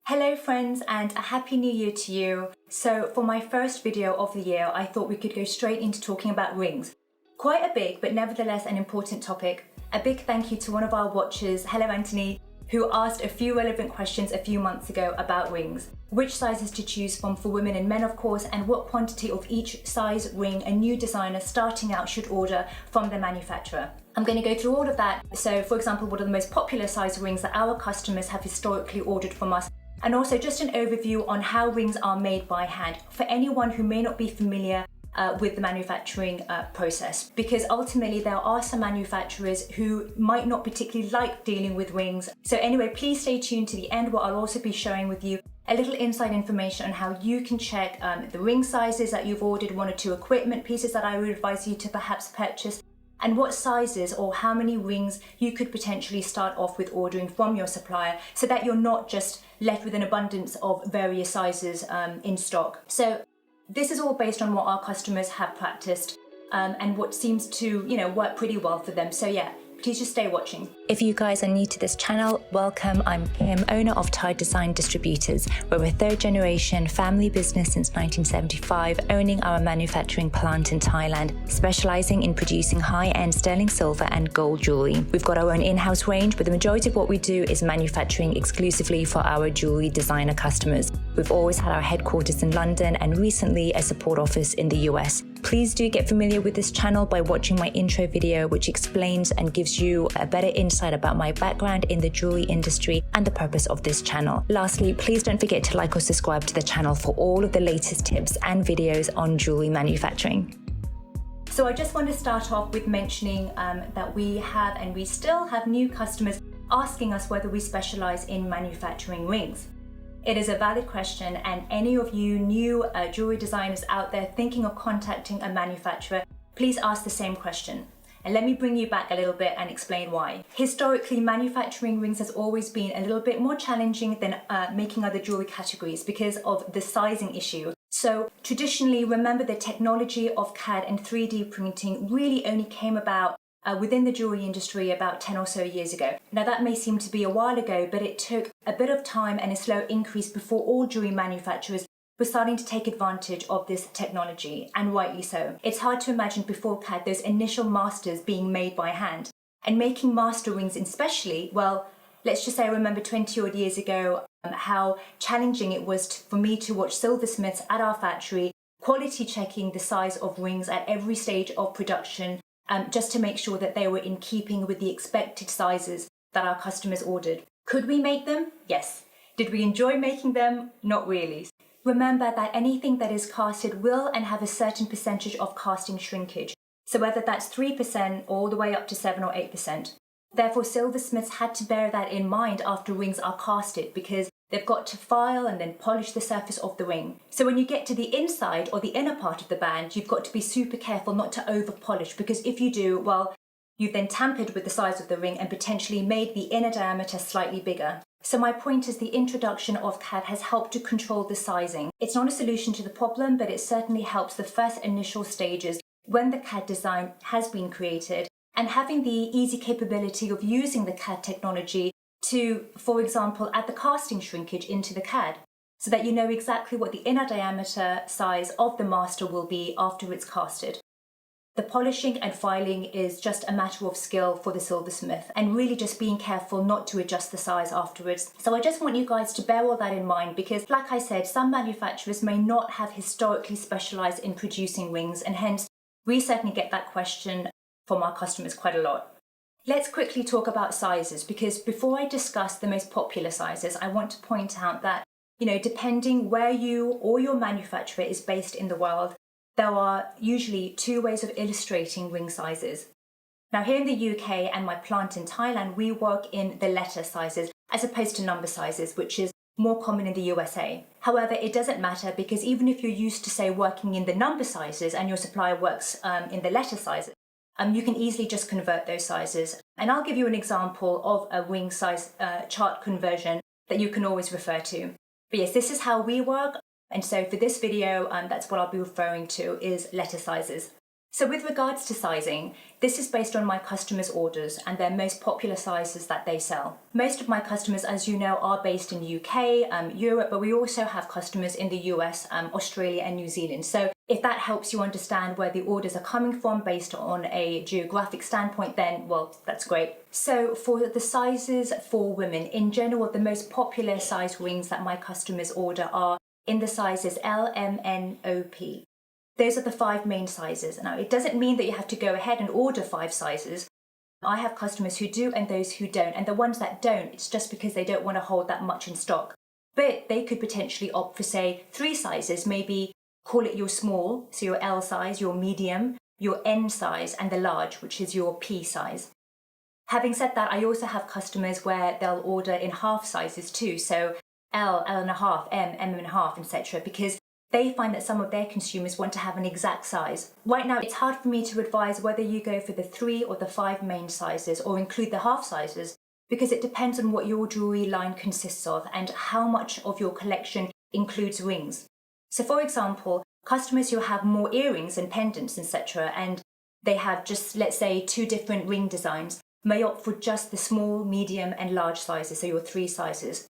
Hello friends, and a happy new year to you. So for my first video of the year, I thought we could go straight into talking about rings. Quite a big, but nevertheless an important topic. A big thank you to one of our watchers, hello Anthony, who asked a few relevant questions a few months ago about rings. Which sizes to choose from for women and men, of course, and what quantity of each size ring a new designer starting out should order from the manufacturer. I'm going to go through all of that. So for example, what are the most popular size rings that our customers have historically ordered from us? And also just an overview on how rings are made by hand for anyone who may not be familiar with the manufacturing process, because ultimately there are some manufacturers who might not particularly like dealing with rings. So anyway, please stay tuned to the end where I'll also be sharing with you a little inside information on how you can check the ring sizes that you've ordered, one or two equipment pieces that I would advise you to perhaps purchase, and what sizes or how many rings you could potentially start off with ordering from your supplier so that you're not just left with an abundance of various sizes in stock. So this is all based on what our customers have practiced and what seems to, work pretty well for them. So yeah, please just stay watching. If you guys are new to this channel, welcome. I'm Kim, owner of Tide Design Distributors. We're a third generation family business since 1975, owning our manufacturing plant in Thailand, specializing in producing high-end sterling silver and gold jewelry. We've got our own in-house range, but the majority of what we do is manufacturing exclusively for our jewelry designer customers. We've always had our headquarters in London and recently a support office in the US. Please do get familiar with this channel by watching my intro video, which explains and gives you a better insight about my background in the jewelry industry and the purpose of this channel. Lastly, please don't forget to like or subscribe to the channel for all of the latest tips and videos on jewelry manufacturing. So I just want to start off with mentioning that we have and we still have new customers asking us whether we specialize in manufacturing rings. It is a valid question, and any of you new jewelry designers out there thinking of contacting a manufacturer, please ask the same question. And let me bring you back a little bit and explain why. Historically, manufacturing rings has always been a little bit more challenging than making other jewelry categories because of the sizing issue. So traditionally, remember, the technology of CAD and 3D printing really only came about within the jewelry industry about 10 or so years ago. Now that may seem to be a while ago, but it took a bit of time and a slow increase before all jewelry manufacturers were starting to take advantage of this technology, and rightly so. It's hard to imagine before CAD those initial masters being made by hand. And making master rings especially, well, let's just say I remember 20 odd years ago how challenging it was for me to watch silversmiths at our factory quality checking the size of rings at every stage of production, just to make sure that they were in keeping with the expected sizes that our customers ordered. Could we make them? Yes. Did we enjoy making them? Not really. Remember that anything that is casted will and have a certain percentage of casting shrinkage. So whether that's 3% all the way up to 7 or 8%. Therefore, silversmiths had to bear that in mind after rings are casted, because they've got to file and then polish the surface of the ring. So when you get to the inside or the inner part of the band, you've got to be super careful not to over polish, because if you do, well, you've then tampered with the size of the ring and potentially made the inner diameter slightly bigger. So my point is the introduction of CAD has helped to control the sizing. It's not a solution to the problem, but it certainly helps the first initial stages when the CAD design has been created, and having the easy capability of using the CAD technology to, for example, add the casting shrinkage into the CAD so that you know exactly what the inner diameter size of the master will be after it's casted. The polishing and filing is just a matter of skill for the silversmith, and really just being careful not to adjust the size afterwards. So I just want you guys to bear all that in mind, because like I said, some manufacturers may not have historically specialized in producing rings, and hence we certainly get that question from our customers quite a lot. Let's quickly talk about sizes, because before I discuss the most popular sizes, I want to point out that, depending where you or your manufacturer is based in the world, there are usually two ways of illustrating ring sizes. Now here in the UK and my plant in Thailand, we work in the letter sizes as opposed to number sizes, which is more common in the USA. However, it doesn't matter, because even if you're used to, say, working in the number sizes and your supplier works in the letter sizes, you can easily just convert those sizes. And I'll give you an example of a ring size chart conversion that you can always refer to. But yes, this is how we work. And so for this video, that's what I'll be referring to, is letter sizes. So with regards to sizing, this is based on my customers' orders and their most popular sizes that they sell. Most of my customers, as you know, are based in UK, Europe, but we also have customers in the US, Australia and New Zealand. So if that helps you understand where the orders are coming from based on a geographic standpoint, then, well, that's great. So for the sizes for women, in general, the most popular size rings that my customers order are in the sizes L, M, N, O, P. Those are the 5 main sizes. Now, it doesn't mean that you have to go ahead and order 5 sizes. I have customers who do and those who don't. And the ones that don't, it's just because they don't want to hold that much in stock. But they could potentially opt for, say, 3 sizes, maybe call it your small, so your L size, your medium, your N size, and the large, which is your P size. Having said that, I also have customers where they'll order in half sizes too. So L, L and a half, M, M and a half, etc. because they find that some of their consumers want to have an exact size. Right now, it's hard for me to advise whether you go for the 3 or the 5 main sizes or include the half sizes, because it depends on what your jewellery line consists of and how much of your collection includes rings. So for example, customers who have more earrings and pendants, etc., and they have just, let's say, 2 different ring designs, may opt for just the small, medium and large sizes, so your 3 sizes.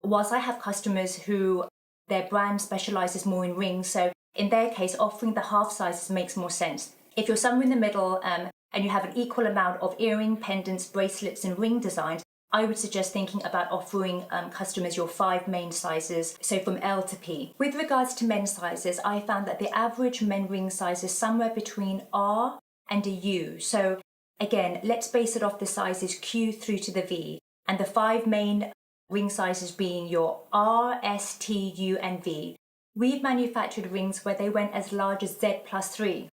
Whilst I have customers who their brand specialises more in rings, so in their case, offering the half sizes makes more sense. If you're somewhere in the middle and you have an equal amount of earring, pendants, bracelets and ring designs, I would suggest thinking about offering customers your 5 main sizes, so from L to P. With regards to men's sizes, I found that the average men ring size is somewhere between R and a U. So again, let's base it off the sizes Q through to the V, and the 5 main ring sizes being your R, S, T, U and V. We've manufactured rings where they went as large as Z+3.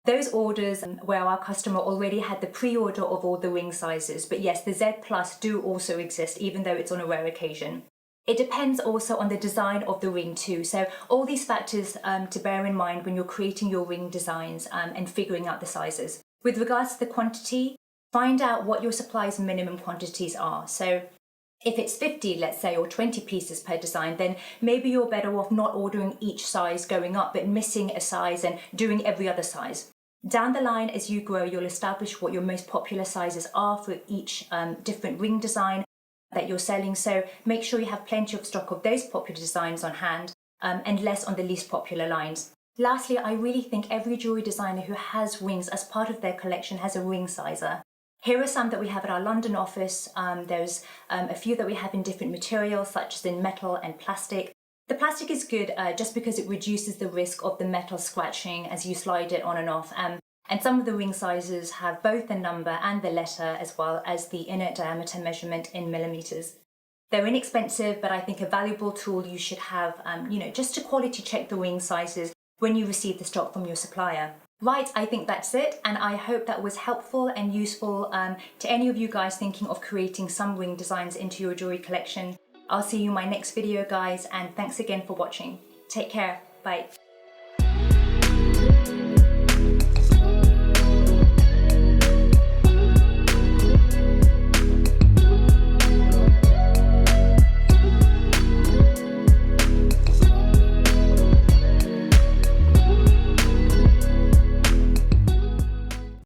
Those orders where our customer already had the pre-order of all the ring sizes, but yes, the Z Plus do also exist, even though it's on a rare occasion. It depends also on the design of the ring too, so all these factors to bear in mind when you're creating your ring designs and figuring out the sizes. With regards to the quantity, find out what your supplier's minimum quantities are. So if it's 50, let's say, or 20 pieces per design, then maybe you're better off not ordering each size going up, but missing a size and doing every other size. Down the line, as you grow, you'll establish what your most popular sizes are for each different ring design that you're selling. So make sure you have plenty of stock of those popular designs on hand and less on the least popular lines. Lastly, I really think every jewellery designer who has rings as part of their collection has a ring sizer. Here are some that we have at our London office. There's a few that we have in different materials, such as in metal and plastic. The plastic is good just because it reduces the risk of the metal scratching as you slide it on and off. And some of the ring sizes have both the number and the letter, as well as the inner diameter measurement in millimeters. They're inexpensive, but I think a valuable tool you should have, just to quality check the ring sizes when you receive the stock from your supplier. Right, I think that's it, and I hope that was helpful and useful to any of you guys thinking of creating some ring designs into your jewellery collection. I'll see you in my next video, guys, and thanks again for watching. Take care. Bye.